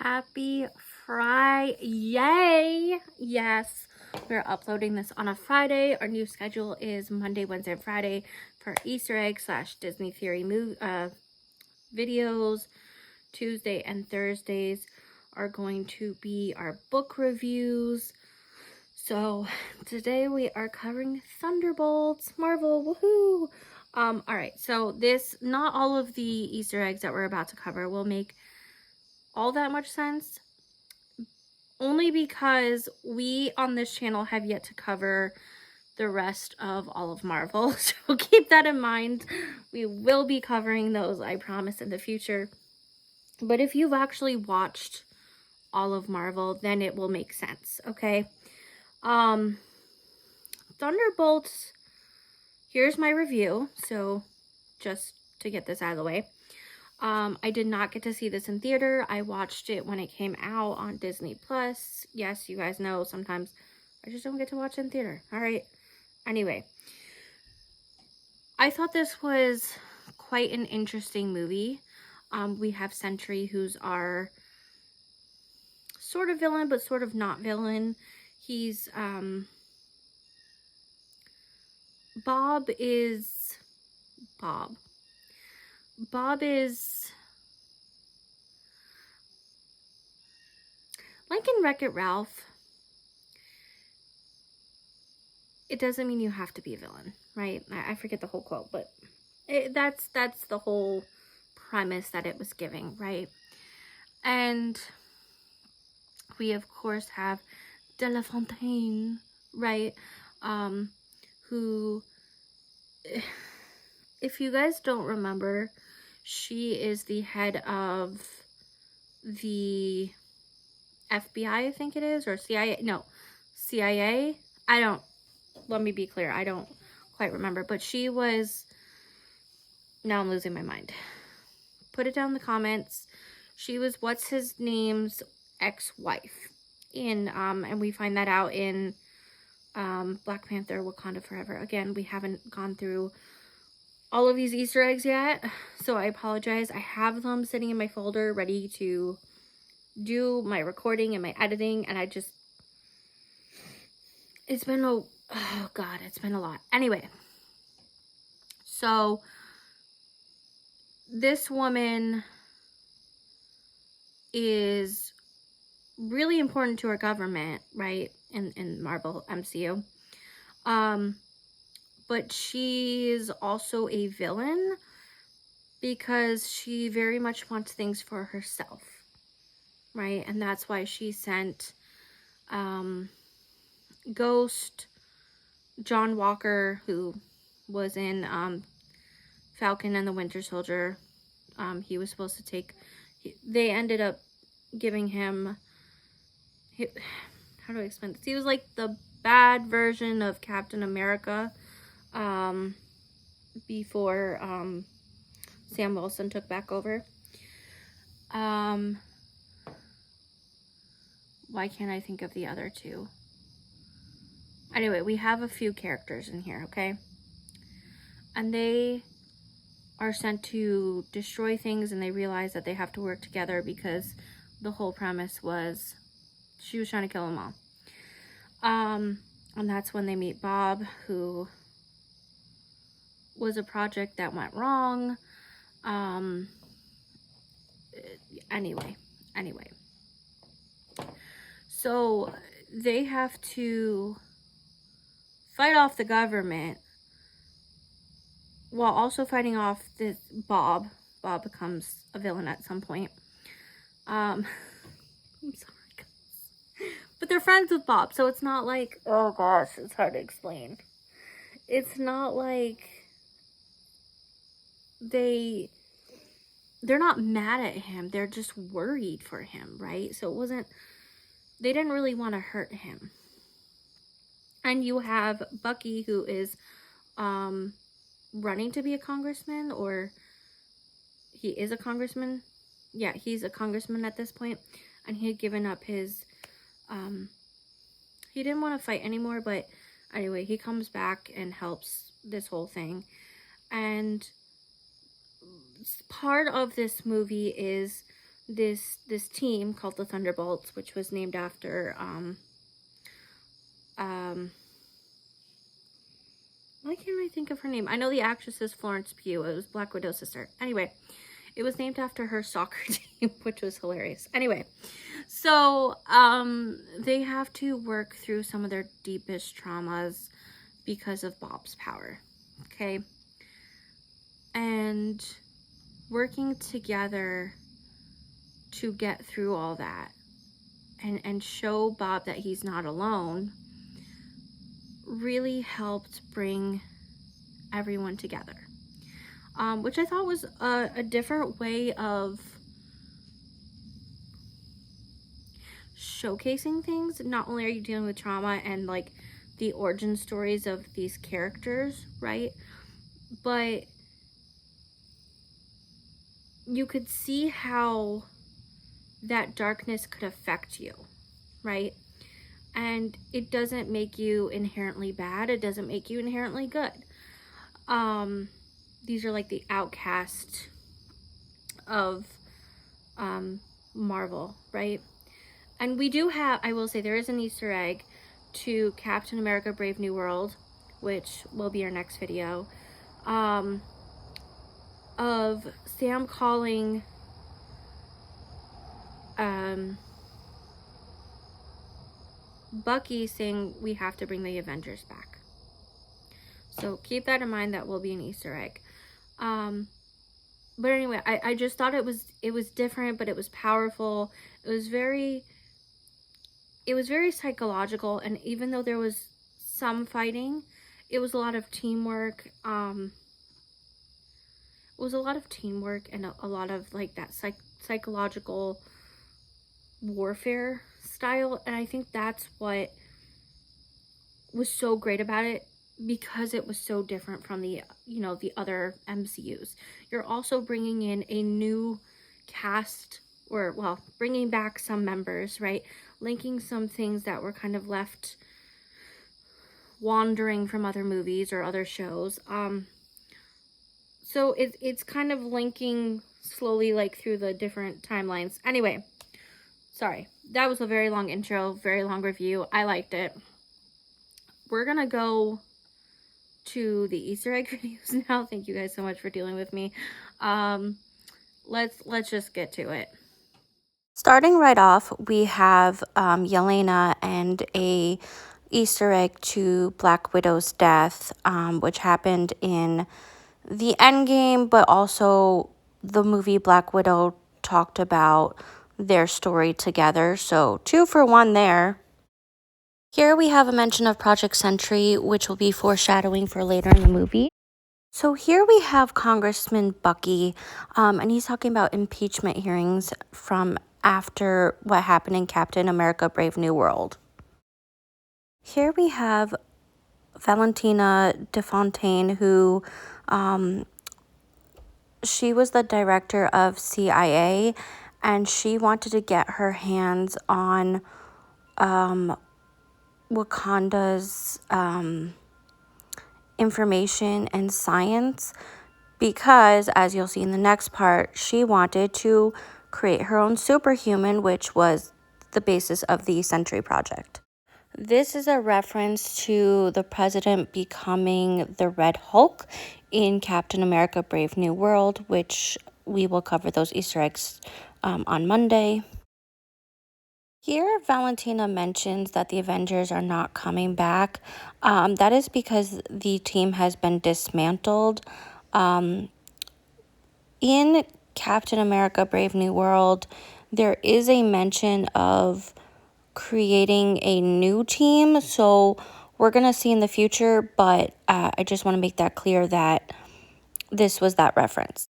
Happy Friday! Yes, we're uploading this on a Friday. Our new schedule is Monday, Wednesday, and Friday for Easter egg / Disney theory videos. Tuesday and Thursdays are going to be our book reviews. So today we are covering Thunderbolts, Marvel, woohoo! Alright, so not all of the Easter eggs that we're about to cover will make all that much sense, only because we on this channel have yet to cover the rest of all of Marvel. So keep that in mind. We will be covering those, I promise, in the future. But if you've actually watched all of Marvel, then it will make sense, okay? Thunderbolts, here's my review, so just to get this out of the way. I did not get to see this in theater. I watched it when it came out on Disney Plus. Yes, you guys know sometimes I just don't get to watch it in theater. All right. Anyway, I thought this was quite an interesting movie. We have Sentry, who's our sort of villain, but sort of not villain. He's, Bob is like in Wreck-It Ralph. It doesn't mean you have to be a villain, right? I forget the whole quote, but that's the whole premise that it was giving, right? And we of course have De La Fontaine, right? Who, if you guys don't remember, she is the head of the FBI, I think it is, or CIA. No, CIA. Let me be clear. I don't quite remember, but she was, now I'm losing my mind. Put it down in the comments. She was what's his name's ex-wife. And we find that out in Black Panther, Wakanda Forever. Again, we haven't gone through all of these Easter eggs yet, so I apologize. I have them sitting in my folder ready to do my recording and my editing, and it's been oh god, it's been a lot. Anyway, so this woman is really important to our government, right, in Marvel MCU. But she's also a villain because she very much wants things for herself, right? And that's why she sent Ghost, John Walker, who was in Falcon and the Winter Soldier. He was supposed to take, they ended up giving him, how do I explain this? He was like the bad version of Captain America before Sam Wilson took back over. Why can't I think of the other two? Anyway, we have a few characters in here, okay? And they are sent to destroy things, and they realize that they have to work together because the whole premise was she was trying to kill them all. And that's when they meet Bob, who was a project that went wrong. Anyway. So they have to fight off the government while also fighting off this Bob. Bob becomes a villain at some point. I'm sorry, guys. But they're friends with Bob, so it's not like, oh gosh, it's hard to explain. It's not like they're not mad at him. They're just worried for him, right? So they didn't really want to hurt him. And you have Bucky, who is running to be a congressman, or he is a congressman. Yeah, he's a congressman at this point. And he had given up his, he didn't want to fight anymore, but anyway, he comes back and helps this whole thing. And part of this movie is this team called the Thunderbolts, which was named after why can't I think of her name? I know the actress is Florence Pugh. It was Black Widow's sister. Anyway, it was named after her soccer team, which was hilarious. Anyway, so they have to work through some of their deepest traumas because of Bob's power. Okay. And working together to get through all that and show Bob that he's not alone really helped bring everyone together, which I thought was a different way of showcasing things. Not only are you dealing with trauma and like the origin stories of these characters, right, but you could see how that darkness could affect you, right? And it doesn't make you inherently bad. It doesn't make you inherently good. These are like the outcast of Marvel, right? And we do have, I will say, there is an Easter egg to Captain America Brave New World, which will be our next video, of Sam calling Bucky saying we have to bring the Avengers back. So keep that in mind. That will be an Easter egg. But anyway, I just thought it was different, but it was powerful. It was very psychological, and even though there was some fighting, it was a lot of teamwork. It was a lot of teamwork and a lot of like that psychological warfare style, and I think that's what was so great about it, because it was so different from the the other MCUs. You're also bringing in a new cast, or well, bringing back some members, right, linking some things that were kind of left wandering from other movies or other shows. So it's kind of linking slowly, like through the different timelines. Anyway, sorry, that was a very long intro, very long review. I liked it. We're gonna go to the Easter egg videos now. Thank you guys so much for dealing with me. Let's just get to it. Starting right off, we have Yelena and a Easter egg to Black Widow's death, which happened in the Endgame, but also the movie Black Widow talked about their story together. So 2 for 1 there. Here we have a mention of Project Sentry, which will be foreshadowing for later in the movie. So here we have Congressman Bucky, and he's talking about impeachment hearings from after what happened in Captain America Brave New World. Here we have Valentina DeFontaine, who she was the director of CIA, and she wanted to get her hands on Wakanda's information and science, because, as you'll see in the next part, she wanted to create her own superhuman, which was the basis of the Sentry Project. This is a reference to the president becoming the Red Hulk in Captain America Brave New World, which we will cover those Easter eggs on Monday. Here, Valentina mentions that the Avengers are not coming back. That is because the team has been dismantled. In Captain America Brave New World, there is a mention of creating a new team. So we're going to see in the future, but I just want to make that clear that this was that reference.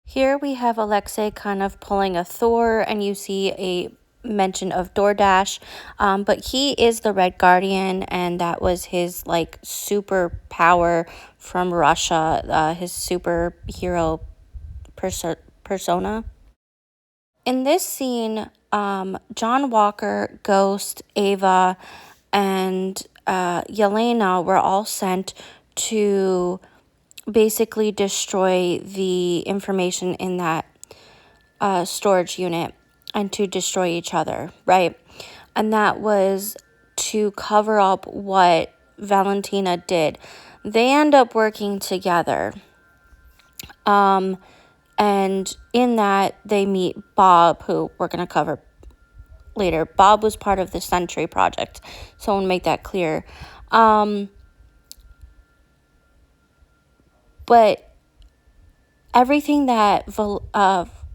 Here we have Alexei kind of pulling a Thor, and you see a mention of DoorDash, but he is the Red Guardian, and that was his like super power from Russia, his superhero persona. In this scene, John Walker, Ghost, Ava, and Yelena were all sent to basically destroy the information in that storage unit and to destroy each other, right? And that was to cover up what Valentina did. They end up working together. And in that, they meet Bob, who we're going to cover later. Bob was part of the Sentry Project, so I want to make that clear. But everything that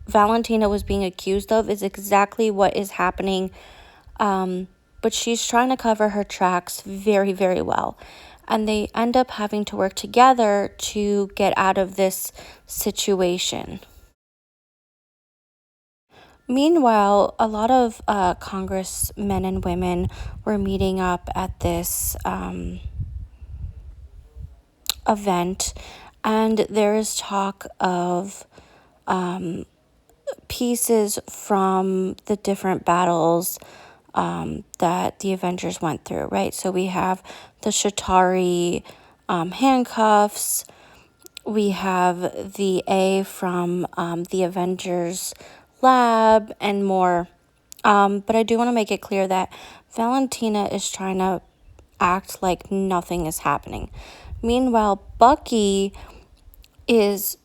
Valentina was being accused of is exactly what is happening. But she's trying to cover her tracks very, very well. And they end up having to work together to get out of this situation. Meanwhile, a lot of congressmen and women were meeting up at this event, and there is talk of pieces from the different battles that the Avengers went through, right? So we have the Shatari handcuffs. We have the A from the Avengers lab and more. But I do want to make it clear that Valentina is trying to act like nothing is happening. Meanwhile, Bucky is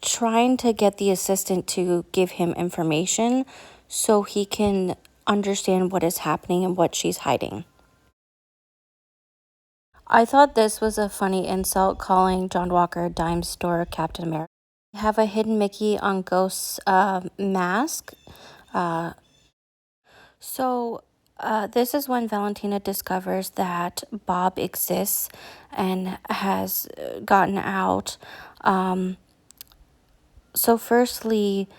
trying to get the assistant to give him information so he can understand what is happening and what she's hiding. I thought this was a funny insult, calling John Walker dime store Captain America. We have a hidden Mickey on Ghost's mask. So this is when Valentina discovers that Bob exists and has gotten out. So firstly,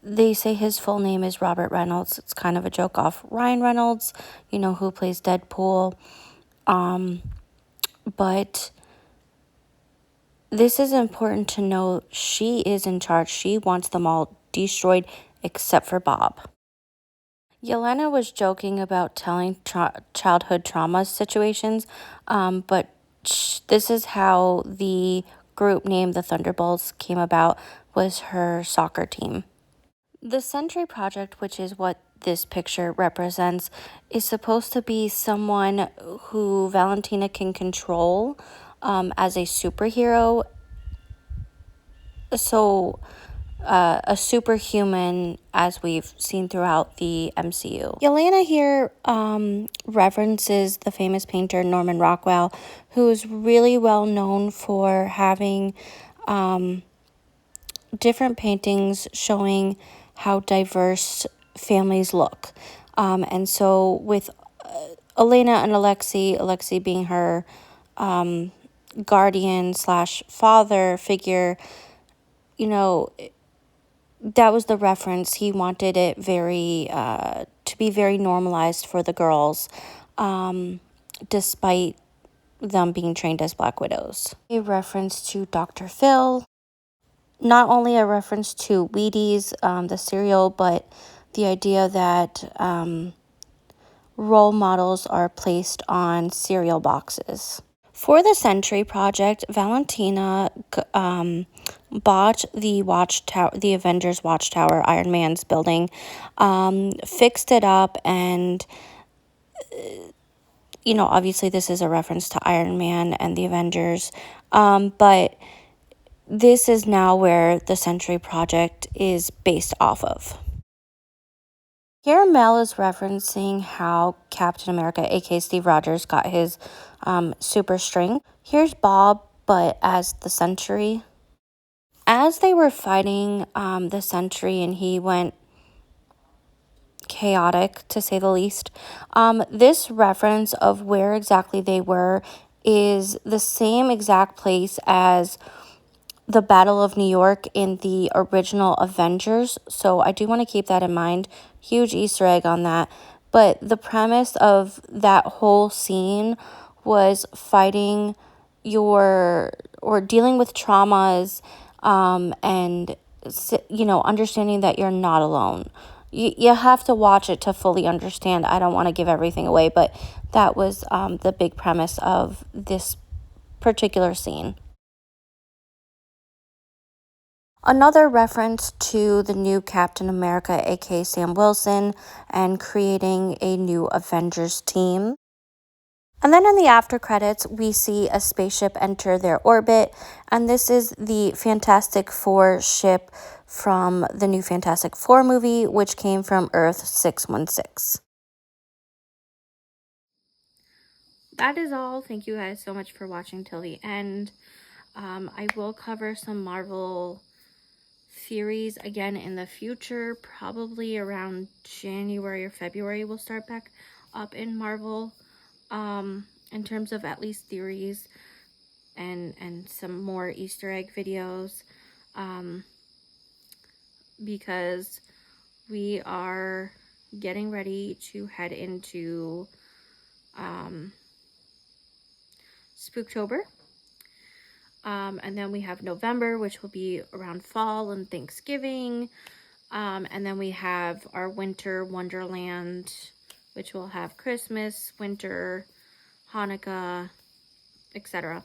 they say his full name is Robert Reynolds. It's kind of a joke off Ryan Reynolds, who plays Deadpool. But this is important to note. She is in charge. She wants them all destroyed except for Bob. Yelena was joking about telling childhood trauma situations, but this is how the group named the Thunderbolts came about, was her soccer team. The Sentry Project, which is what this picture represents, is supposed to be someone who Valentina can control as a superhero. So a superhuman, as we've seen throughout the MCU. Yelena here references the famous painter Norman Rockwell, who is really well known for having different paintings showing how diverse families look. And so with Elena and Alexei being her guardian / father figure, that was the reference. He wanted it to be very normalized for the girls, despite them being trained as Black Widows. A reference to Dr. Phil. Not only a reference to Wheaties, the cereal, but the idea that role models are placed on cereal boxes. For the Sentry Project, Valentina bought the watchtower, the Avengers Watchtower, Iron Man's building, fixed it up, and obviously this is a reference to Iron Man and the Avengers, but this is now where the Sentry Project is based off of. Here, Mel is referencing how Captain America, aka Steve Rogers, got his super strength. Here's Bob, but as the Sentry. As they were fighting the Sentry and he went chaotic, to say the least, this reference of where exactly they were is the same exact place as the Battle of New York in the original Avengers. So I do want to keep that in mind. Huge Easter egg on that. But the premise of that whole scene was fighting or dealing with traumas, and understanding that you're not alone. You have to watch it to fully understand. I don't want to give everything away, but that was the big premise of this particular scene. Another reference to the new Captain America, aka Sam Wilson, and creating a new Avengers team. And then in the after credits, we see a spaceship enter their orbit, and this is the Fantastic Four ship from the new Fantastic Four movie, which came from Earth 616. That is all. Thank you guys so much for watching till the end. I will cover some Marvel series again in the future, probably around January or February. We'll start back up in Marvel in terms of at least theories and some more Easter egg videos, because we are getting ready to head into Spooktober. And then we have November, which will be around fall and Thanksgiving. And then we have our winter wonderland, which will have Christmas, winter, Hanukkah, etc.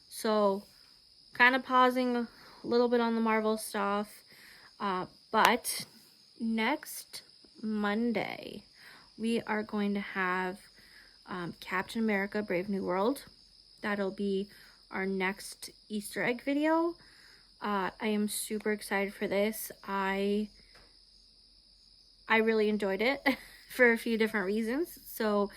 So kind of pausing a little bit on the Marvel stuff. But next Monday, we are going to have Captain America Brave New World. That'll be our next Easter egg video. I am super excited for this. I really enjoyed it for a few different reasons. So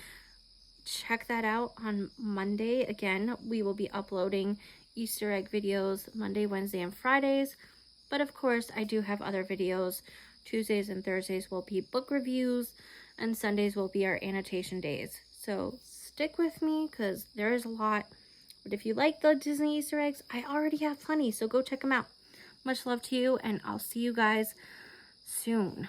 check that out on Monday. Again, we will be uploading Easter egg videos Monday, Wednesday, and Fridays. But of course, I do have other videos. Tuesdays and Thursdays will be book reviews, and Sundays will be our annotation days. So stick with me because there is a lot. But if you like the Disney Easter eggs, I already have plenty, so go check them out. Much love to you, and I'll see you guys soon.